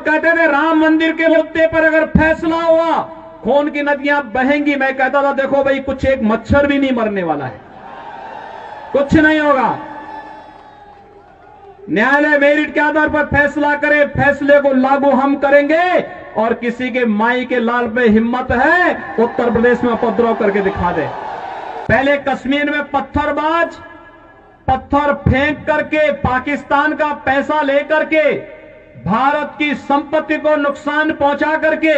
कहते थे राम मंदिर के मुद्दे पर अगर फैसला हुआ खून की नदियां बहेंगी, मैं कहता था देखो भाई कुछ एक मच्छर भी नहीं मरने वाला है, कुछ नहीं होगा। न्यायालय मेरिट के आधार पर फैसला करे, फैसले को लागू हम करेंगे, और किसी के माई के लाल पे हिम्मत है उत्तर प्रदेश में उपद्रव करके दिखा दे। पहले कश्मीर में पत्थरबाज पत्थर फेंक करके पाकिस्तान का पैसा लेकर के भारत की संपत्ति को नुकसान पहुंचा करके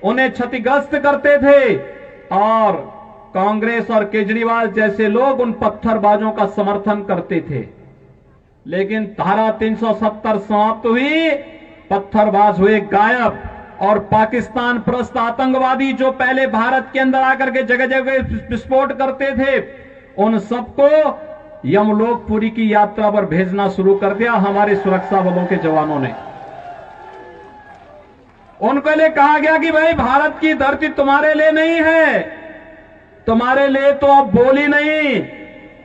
उन्हें क्षतिग्रस्त करते थे, और कांग्रेस और केजरीवाल जैसे लोग उन पत्थरबाजों का समर्थन करते थे। लेकिन धारा 370 समाप्त हुई, पत्थरबाज हुए गायब, और पाकिस्तान परस्त आतंकवादी जो पहले भारत के अंदर आकर के जगह जगह विस्फोट करते थे, उन सबको यमलोकपुरी की यात्रा पर भेजना शुरू कर दिया हमारे सुरक्षा बलों के जवानों ने। उनको लिए कहा गया कि भाई भारत की धरती तुम्हारे लिए नहीं है, तुम्हारे लिए तो अब बोली नहीं,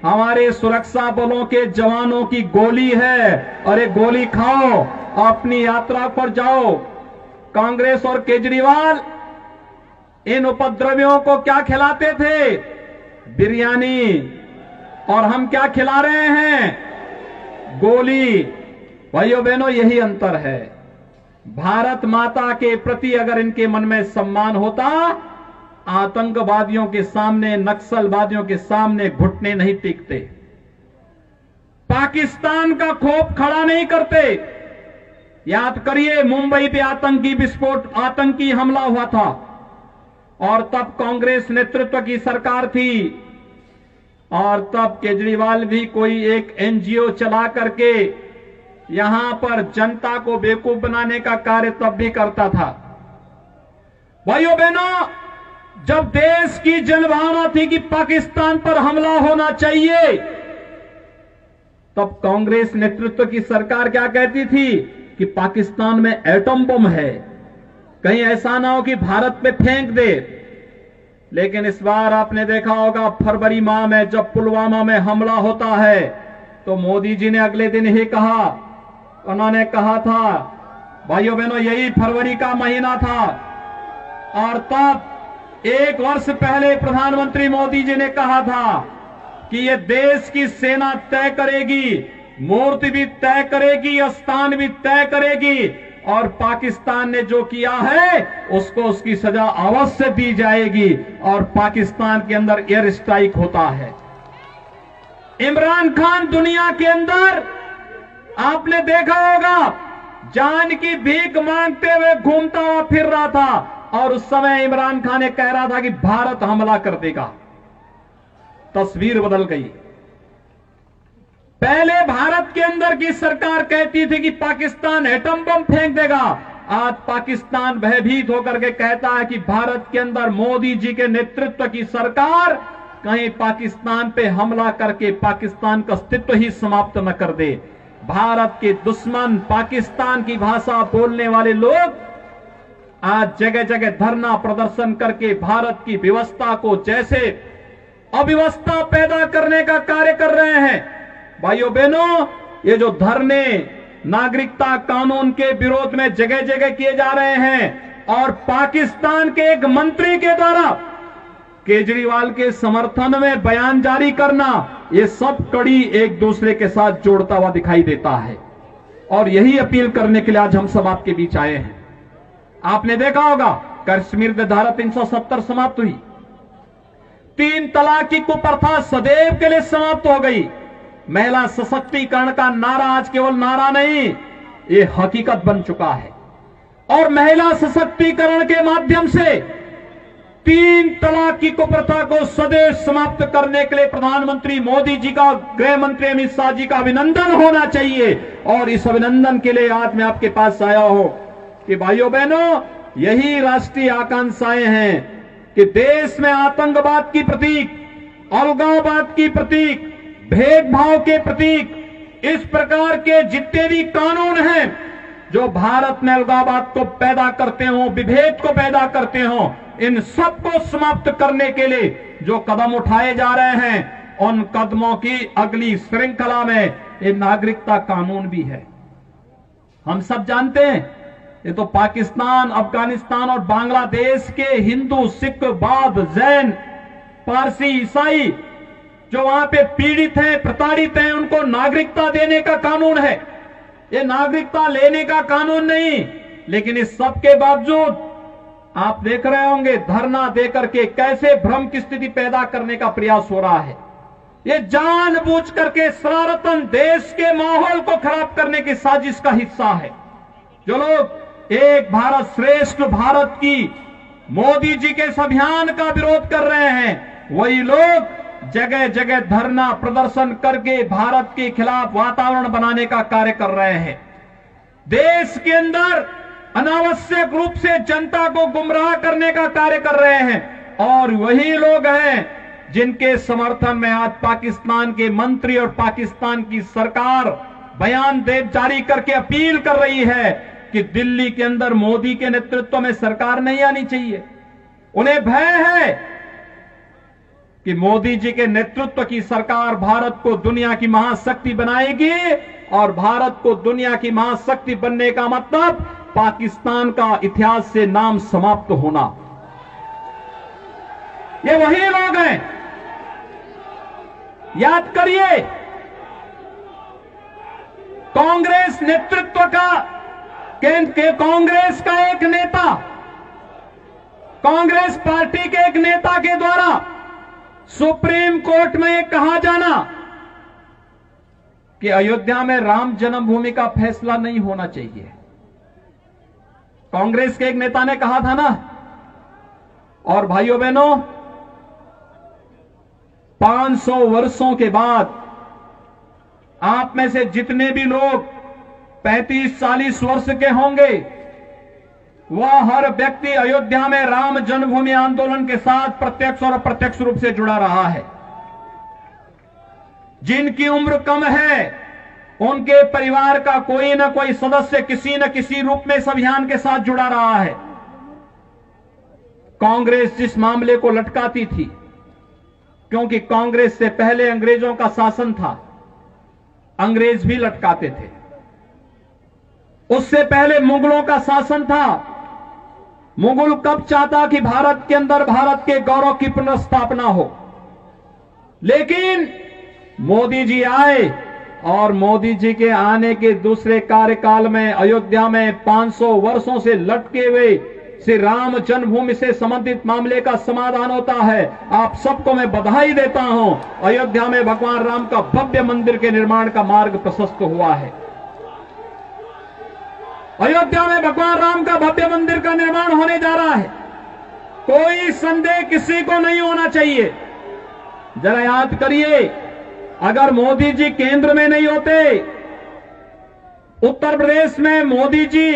हमारे सुरक्षा बलों के जवानों की गोली है, और एक गोली खाओ, अपनी यात्रा पर जाओ। कांग्रेस और केजरीवाल इन उपद्रवियों को क्या खिलाते थे? बिरयानी। और हम क्या खिला रहे हैं? गोली। भाइयों बहनों, यही अंतर है। भारत माता के प्रति अगर इनके मन में सम्मान होता, आतंकवादियों के सामने, नक्सलवादियों के सामने घुटने नहीं टेकते, पाकिस्तान का खौफ खड़ा नहीं करते। याद करिए, मुंबई पे आतंकी विस्फोट, आतंकी हमला हुआ था, और तब कांग्रेस नेतृत्व की सरकार थी, और तब केजरीवाल भी कोई एक एनजीओ चला करके यहां पर जनता को बेवकूफ बनाने का कार्य तब भी करता था। भाइयों बहनों, जब देश की जनभावना थी कि पाकिस्तान पर हमला होना चाहिए, तब कांग्रेस नेतृत्व की सरकार क्या कहती थी कि पाकिस्तान में एटम बम है, कहीं ऐसा ना हो कि भारत पे फेंक दे। लेकिन इस बार आपने देखा होगा, फरवरी माह में जब पुलवामा में हमला होता है, तो मोदी जी ने अगले दिन ही कहा, उन्होंने कहा था, भाइयों बहनों, यही फरवरी का महीना था, और तब 1 वर्ष पहले प्रधानमंत्री मोदी जी ने कहा था कि ये देश की सेना तय करेगी, मूर्ति भी तय करेगी, स्थान भी तय करेगी, और पाकिस्तान ने जो किया है उसको उसकी सजा अवश्य दी जाएगी, और पाकिस्तान के अंदर एयर स्ट्राइक होता है। इमरान खान दुनिया के अंदर आपने देखा होगा, जान की भीख मांगते हुए घूमता हुआ फिर रहा था, और उस समय इमरान खान ने कह रहा था कि भारत हमला कर देगा। तस्वीर बदल गई। पहले भारत के अंदर की सरकार कहती थी कि पाकिस्तान एटम बम फेंक देगा, आज पाकिस्तान भयभीत होकर के कहता है कि भारत के अंदर मोदी जी के नेतृत्व की सरकार कहीं पाकिस्तान पे हमला करके पाकिस्तान का अस्तित्व ही समाप्त न कर दे। भारत के दुश्मन, पाकिस्तान की भाषा बोलने वाले लोग आज जगह जगह धरना प्रदर्शन करके भारत की व्यवस्था को जैसे अव्यवस्था पैदा करने का कार्य कर रहे हैं। भाइयों बहनों, ये जो धरने नागरिकता कानून के विरोध में जगह जगह किए जा रहे हैं, और पाकिस्तान के एक मंत्री के द्वारा केजरीवाल के समर्थन में बयान जारी करना, ये सब कड़ी एक दूसरे के साथ जोड़ता हुआ दिखाई देता है। और यही अपील करने के लिए आज हम सब आपके बीच आए हैं। आपने देखा होगा, कश्मीर में धारा 370 समाप्त हुई, 3 तलाक की कुप्रथा सदैव के लिए समाप्त हो गई। महिला सशक्तिकरण का नारा आज केवल नारा नहीं, ये हकीकत बन चुका है। और महिला सशक्तिकरण के माध्यम से 3 तलाक की कुप्रथा को सदैव समाप्त करने के लिए प्रधानमंत्री मोदी जी का, गृह मंत्री अमित शाह जी का अभिनंदन होना चाहिए। और इस अभिनंदन के लिए आज मैं आपके पास आया हूं कि भाइयों बहनों, यही राष्ट्रीय आकांक्षाएं हैं कि देश में आतंकवाद की प्रतीक, अलगाववाद की प्रतीक, भेदभाव के प्रतीक, इस प्रकार के जितने भी कानून हैं जो भारत में अलगाववाद को पैदा करते हो, विभेद को पैदा करते हो, इन सबको समाप्त करने के लिए जो कदम उठाए जा रहे हैं, उन कदमों की अगली श्रृंखला में ये नागरिकता कानून भी है। हम सब जानते हैं ये तो पाकिस्तान, अफगानिस्तान और बांग्लादेश के हिंदू, सिख, बौद्ध, जैन, पारसी, ईसाई जो वहां पे पीड़ित हैं, प्रताड़ित हैं, उनको नागरिकता देने का कानून है। ये नागरिकता लेने का कानून नहीं। लेकिन इस सब के बावजूद आप देख रहे होंगे धरना देकर के कैसे भ्रम की स्थिति पैदा करने का प्रयास हो रहा है। ये जानबूझ करके शरारतन देश के माहौल को खराब करने की साजिश का हिस्सा है। जो लोग एक भारत श्रेष्ठ भारत की मोदी जी के इस अभियान का विरोध कर रहे हैं, वही लोग जगह जगह धरना प्रदर्शन करके भारत के खिलाफ वातावरण बनाने का कार्य कर रहे हैं। देश के अंदर अनावश्यक रूप से जनता को गुमराह करने का कार्य कर रहे हैं। और वही लोग हैं जिनके समर्थन में आज पाकिस्तान के मंत्री और पाकिस्तान की सरकार बयान जारी करके अपील कर रही है कि दिल्ली के अंदर मोदी के नेतृत्व में सरकार नहीं आनी चाहिए। उन्हें भय है कि मोदी जी के नेतृत्व की सरकार भारत को दुनिया की महाशक्ति बनाएगी और भारत को दुनिया की महाशक्ति बनने का मतलब पाकिस्तान का इतिहास से नाम समाप्त होना। ये वही लोग हैं, याद करिए, कांग्रेस नेतृत्व का कांग्रेस का एक नेता, कांग्रेस पार्टी के एक नेता के द्वारा सुप्रीम कोर्ट में यह कहा जाना कि अयोध्या में राम जन्मभूमि का फैसला नहीं होना चाहिए। कांग्रेस के एक नेता ने कहा था ना। और भाइयों बहनों, 500 वर्षों के बाद आप में से जितने भी लोग 35-40 वर्ष के होंगे, वह हर व्यक्ति अयोध्या में राम जन्मभूमि आंदोलन के साथ प्रत्यक्ष और अप्रत्यक्ष रूप से जुड़ा रहा है। जिनकी उम्र कम है, उनके परिवार का कोई न कोई सदस्य किसी न किसी रूप में इस अभियान के साथ जुड़ा रहा है। कांग्रेस जिस मामले को लटकाती थी, क्योंकि कांग्रेस से पहले अंग्रेजों का शासन था, अंग्रेज भी लटकाते थे। उससे पहले मुगलों का शासन था। मुगल कब चाहता कि भारत के अंदर भारत के गौरव की पुनर्स्थापना हो। लेकिन मोदी जी आए और मोदी जी के आने के दूसरे कार्यकाल में अयोध्या में 500 वर्षों से लटके हुए श्री राम जन्मभूमि से संबंधित मामले का समाधान होता है। आप सबको मैं बधाई देता हूं। अयोध्या में भगवान राम का भव्य मंदिर के निर्माण का मार्ग प्रशस्त हुआ है। अयोध्या में भगवान राम का भव्य मंदिर का निर्माण होने जा रहा है। कोई संदेह किसी को नहीं होना चाहिए। जरा याद करिए, अगर मोदी जी केंद्र में नहीं होते, उत्तर प्रदेश में मोदी जी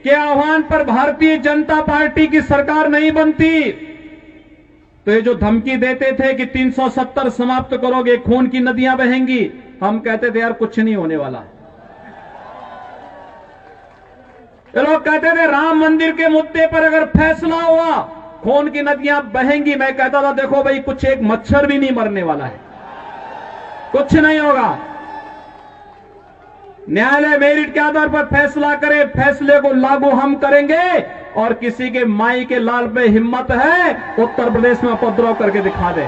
के आह्वान पर भारतीय जनता पार्टी की सरकार नहीं बनती, तो ये जो धमकी देते थे कि 370 समाप्त करोगे, खून की नदियां बहेंगी, हम कहते थे यार कुछ नहीं होने वाला। ये लोग कहते थे राम मंदिर के मुद्दे पर अगर फैसला हुआ खून की नदियां बहेंगी। मैं कहता था देखो भाई, कुछ एक मच्छर भी नहीं मरने वाला है, कुछ नहीं होगा। न्यायालय मेरिट के आधार पर फैसला करे, फैसले को लागू हम करेंगे। और किसी के माई के लाल पे हिम्मत है उत्तर प्रदेश में उपद्रव करके दिखा दे।